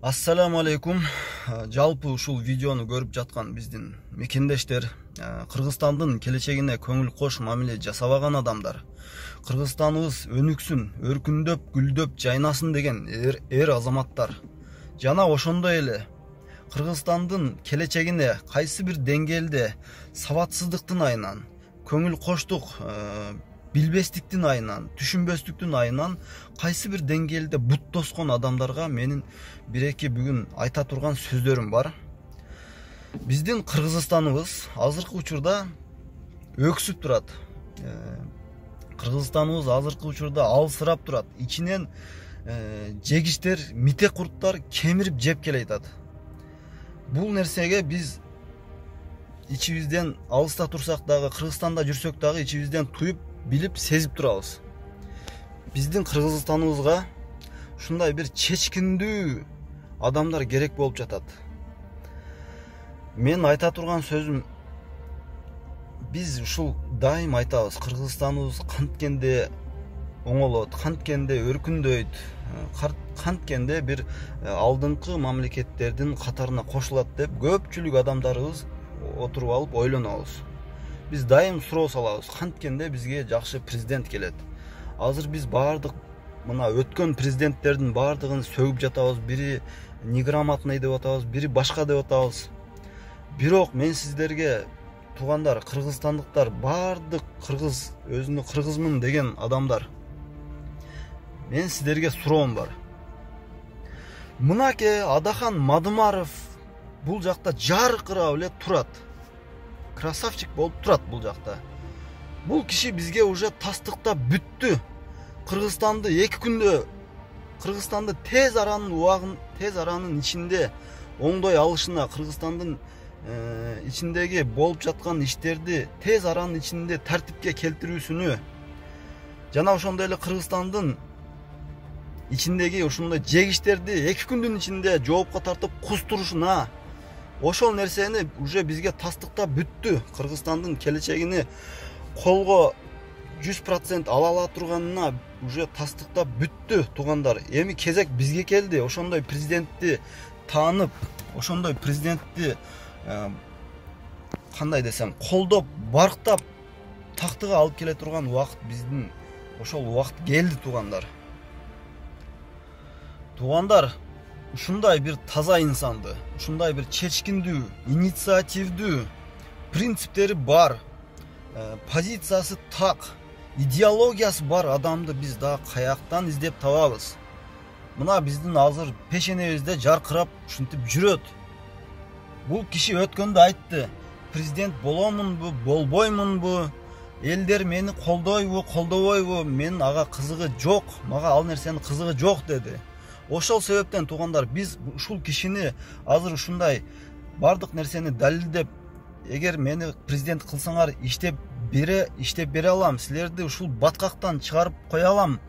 Assalamu alaikum. Жалпы ушул видеону көрүп жаткан биздин мекендештер, Кыргызстандын келечегине көңүл кош мамиле жасабаган адамдар, Кыргызстаныбыз өнүксүн, өркүндөп, гүлдөп жайнасын деген эр азаматтар жана ошондой эле Кыргызстандын келечегине кайсы бир деңгээлде сабатсыздыктын айынан, көңүл коштук билбестиктин айынан, түшүнбөстүктүн айынан кайсы бир деңгээлде бут тоскон адамдарга менин бир-эки бүгүн айта турган сөздөрүм бар. Биздин Кыргызстаныбыз азыркы учурда өксүп турат. Кыргызстаныбыз азыркы учурда алсырап турат. Ичинен жегиштер, мите курттар кемирип жеп келатат. Бул нерсеге биз ичибизден алыста турсак дагы, Кыргызстанда жүрсөк дагы ичибизден туюп, билип, сезип турабыз. Биздин Кыргызстаныбызга ушундай бир чечкиндүү адамдар керек болуп жатат. Мен айта турган сөзүм, биз ушул дайым айтабыз, Кыргызстаныбыз канткенде оңолот, канткенде өркүндөйт, канткенде бир алдыңкы мамлекеттердин катарына кошулат деп көпчүлүк адамдарыбыз отуруп алып ойлонобуз. Биз дайым суроо салабыз, канткенде бизге жакшы президент келет. Азыр биз баардык мына өткөн президенттердин баардыгын сөгүп жатабыз, бири неграмотный деп атабыз, бири башка деп атабыз. Бирок мен сиздерге, туугандар, кыргызстандыктар, баардык кыргыз, өзүнү кыргызмын деген адамдар, мен сиздерге суроом бар. Мынаке Адахан Мадымаров бул жакта жаркырап эле турат. Красавчик болуп турат бул жакта. Бул киши бизге уже тастыктап бүттү. Кыргызстанды 2 күндө, Кыргызстанды тез аранын ичинде оңдой алышына, Кыргызстандын ичиндеги болуп жаткан иштерди тез аранын ичинде тартипке келтирүүсүнү, жана ошондой эле Кыргызстандын ичиндеги ошондой жегиштерди 2 күндүн ичинде жоопко тартып кустурушуна, ошол нерсени уже бизге тастыктап бүттү. Кыргызстандын келечегини колго 100% ала турганына уже тастыктап бүттү, туугандар. Эми кезек бизге келди. Ошондой президентти таанып, ошондой президентти кандай десем, колдоп, барктап, тактыга алып келе турган убакыт биздин ошол убакыт келди, туугандар. Туугандар, ушундай бир таза инсанды, ушундай бир чечкиндүү, инициативдүү, принциптери бар, позициясы так, идеологиясы бар адамды биз да каяктан издеп табабыз? Мына биздин азыр пешенебизде жаркырап ушинтип жүрөт. Бул киши өткөндө айтты: президент боломунбу, болбоймунбу, элдер мени колдойбу, колдобойбу, менин ага кызыгы жок, мага ал нерсенин кызыгы жок деди. Ошол себептен, туугандар, биз ушул кишини азыр ушундай бардык нерсени далилдеп, эгер мени президент кылсаңар иштеп бере алам, силерди ушул баткактан чыгарып кое алам.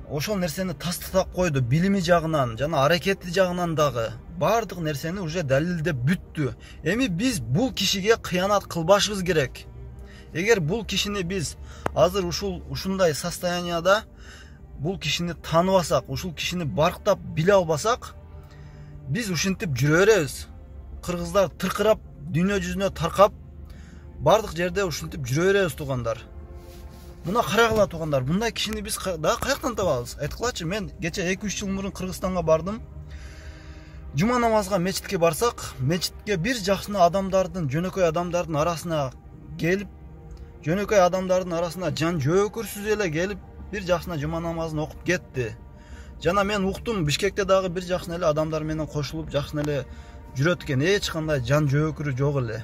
Ошол нерсени тастыктап койду, билими жагынан жана аракети жагынан дагы бардык нерсени уже далилдеп бүттү. Эми биз бул кишиге кыянат кылбашыбыз керек. Эгер бул кишини биз азыр ушундай состоянияда бул кишини тааныбасак, ушул кишини барктап биле албасак, биз ушинтип жүрө беребиз. Кыргыздар тыркырап, дүйнө жүзүнө таркап, бардык жерде ушинтип жүрө беребиз, туугандар. Мына карагыла, туугандар, мындай кишини биз да каяктан табабыз? Айткылачы, мен кече 2-3 жыл мурун Кыргызстанга бардым. Жума намазга мечитке барсак, мечитке бир жакшына адамдардын, жөнөкөй адамдардын арасына келип, жөнөкөй адамдардын арасына жан жөөкүрсүз эле келип, бир жакшына жума намазын окуп кетти. Жана мен уктум, Бишкекте дагы бир жакшына эле адамдар менен кошулуп, жакшына эле жүрөт экен, эч кандай жан жөөкүрү жок эле.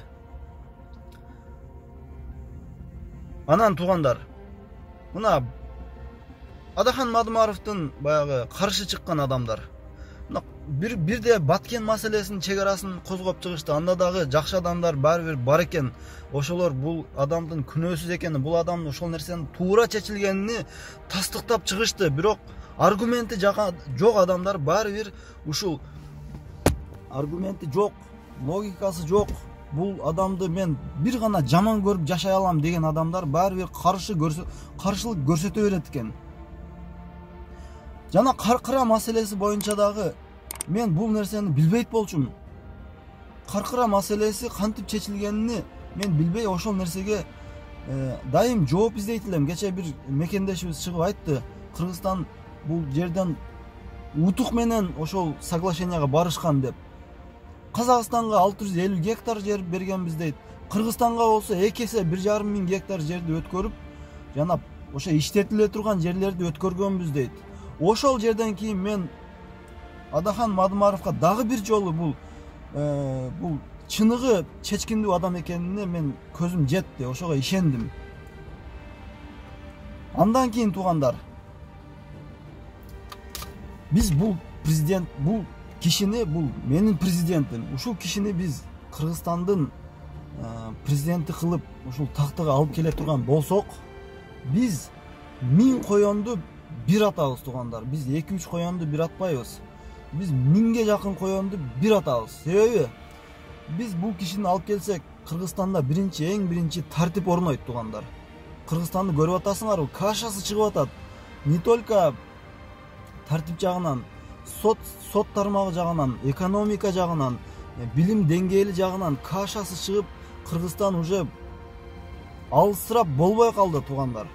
Анан, туугандар, мына Адахан Мадымаровдун баягы каршы чыккан адамдар, бирде Баткен маселесинин чек арасын козгоп чыгышты. Анда дагы жакшы адамдар баары бир бар экен. Ошолор бул адамдын күнөөсүз экенин, бул адамдын ошол нерсенин туура чечилгенини тастыктап чыгышты. Бирок аргументи жок адамдар баары бир ушул аргументи жок, логикасы жок, бул адамды мен бир гана жаман көрүп жашай алам деген адамдар баары бир каршылык көрсөтө берет экен. Жана каркыра маселеси боюнча дагы мен бул нерсени билбейт болчумун. Каркыра маселеси кантип чечилгенин мен билбей ошол нерсеге дайым жооп издейт элем. Кече бир мекендешибиз чыгып айтты, Кыргызстан бул жерден утук менен ошол соглашенияга барышкан деп. Казакстанга 650 гектар жер бергенбиз дейт. Кыргызстанга болсо 2 эсе 1,5 миң гектар жерди өткөрүп, жана ошо иштетиле турган жерлерди өткөргөнбүз дейт. Ошол жерден кийин мен Адахан Мадымаровго дагы бир жолу бул чыныгы чечкиндүү адам экенине мен көзүм жетти, ошого ишендим. Андан кийин туугандар, биз бул президент, бул кишини, бул менин президентим. Ушул кишини биз Кыргызстандын президенти кылып ушул тактыга алып келе турган болсок, биз 1000 коёнду бир атабыз туугандар. Биз 2-3 коёнду бир атпайбыз. Биз 1000ге жакын коёнду бир атабыз. Себеби биз бул кишини алып келсек, Кыргызстанда эң биринчи тартип орнойт туугандар. Кыргызстанды көрүп атасыңарбы? Кашасы чыгып атат. Не только тартип жагынан, сот тармагы жагынан, экономика жагынан, билим деңгээли жагынан кашасы чыгып, Кыргызстан уже алысырап болбой калды туугандар.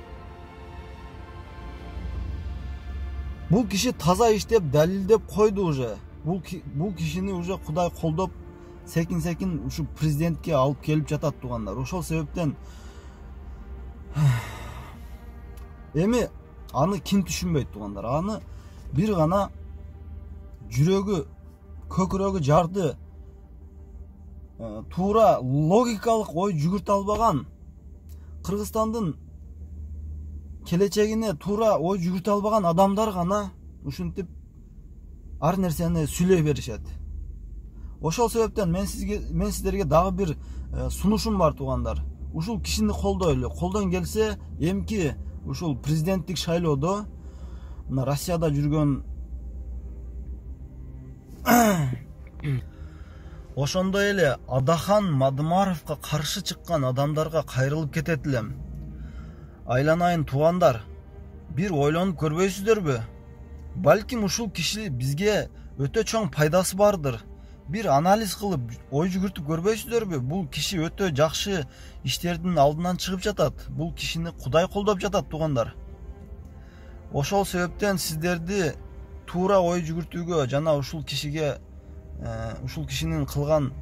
Бул киши таза иштеп, далилдеп койду уже. Бул кишини уже Кудай колдоп, секин ушу президентке алып келип жатат туугандар. Ошол себептен эми аны ким түшүнбөйт туугандар. Аны бир гана жүрөгү, көкүрөгү жарды, туура логикалык ой жүгүртө албаган, Кыргызстандын келечегине туура ой жүгүртө албаган адамдар гана ушинтип ар нерсени сүйлөй беришет. Ошол себептен мен сиздерге дагы бир сунушум бар туугандар. Ушул кишини колдойлу. Колдон келсе, эмки ушул президенттик шайлоодо мына Россияда жүргөн ошондой эле Адахан Мадымаровго каршы чыккан адамдарга кайрылып кетет элем. Айланайын туугандар, бир ойлонуп көрбөйсүздөрбү? Балким ушул киши бизге өтө чоң пайдасы бардыр. Бир анализ кылып, ой жүгүртүп көрбөйсүздөрбү? Бул киши өтө жакшы иштердин алдынан чыгып жатат. Бул кишини Кудай колдоп жатат туугандар. Ошол себептен сиздерди туура ой жүгүртүүгө жана ушул кишинин кылган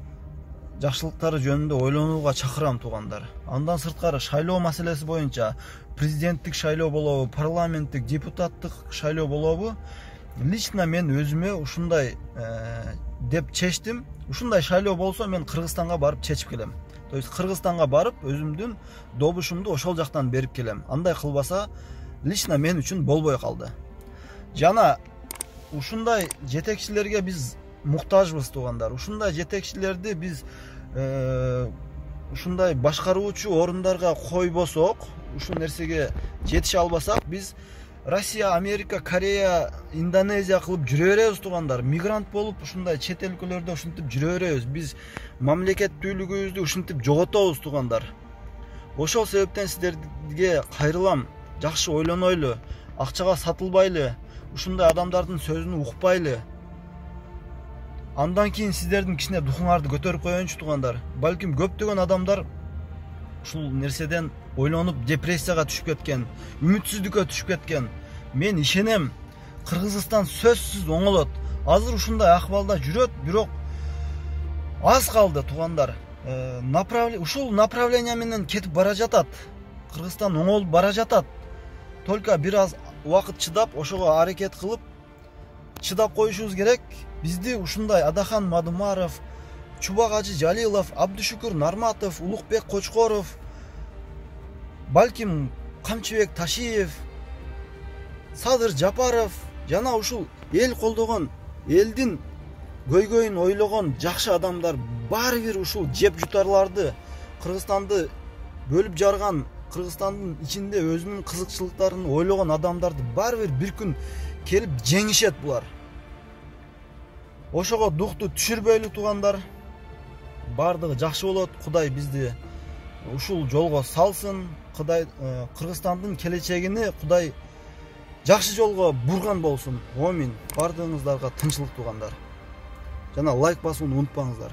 жакшылыктары жөнүндө ойлонууга чакырам туугандар. Андан сырткары шайлоо маселеси боюнча президенттик шайлоо болобу, парламенттик, депутаттык шайлоо болобу, лично мен өзүмө ушундай деп чечтим. Ушундай шайлоо болсо мен Кыргызстанга барып чечип келем. То есть Кыргызстанга барып өзүмдүн добушумду ошол жактан берип келем. Андай кылбаса лично мен үчүн болбой калды. Жана ушундай жетекчилерге биз муктажбыз туугандар. Ушундай жетекчилерди биз ушундай башкаруучу орундарга койбосок, ушул нерсеге жетише албасак, биз Россия, Америка, Корея, Индонезия кылып жүрө беребиз туугандар. Мигрант болуп ушундай чет өлкөлөрдө ушинтип жүрө беребиз. Биз мамлекеттүүлүгүбүздү ушинтип жоготобуз туугандар. Ошол себептен сиздерге кайрылам. Жакшы ойлонойлу, акчага сатылбайлы, ушундай адамдардын сөзүн укпайлы. Андан кийин сиздердин кичине духуңарды көтөрүп коеюнчу туугандар. Балким көптөгөн адамдар ушул нерседен ойлонуп депрессияга түшүп кеткен, үмүтсүздүккө түшүп кеткен. Мен ишенем, Кыргызстан сөзсүз оңолот. Азыр ушундай акыбалда жүрөт, бирок аз калды туугандар. Ушул направление менен кетип бара жатат. Кыргызстан оңолуп бара жатат. Только бир аз убакыт чыдап, ошого аракет кылып чыдап коюшубуз керек. Бизди ушундай Адахан Мадымаров, Чубак Жалилов, Абдышүкүр Нарматов, Улукбек Кочкоров, балким Камчыбек Ташиев, Садыр Жапаров жана ушул эл колдогон, элдин көйгөйүн ойлогон жакшы адамдар баары бир ушул жеп жутарларды, Кыргызстанды бөлүп жарган, Кыргызстандын ичинде өзүнүн кызыкчылыктарын ойлогон адамдарды баары бир күн келип жеңишет булар. Ошого дукту түшүрбөйлү туугандар. Бардыгы жакшы болот. Кудай бизди ушул жолго салсын. Кудай Кыргызстандын келечегини Кудай жакшы жолго бурган болсун. Амин. Бардыгыңыздарга тынччылык туугандар. жана лайк басууну унутпаңыздар.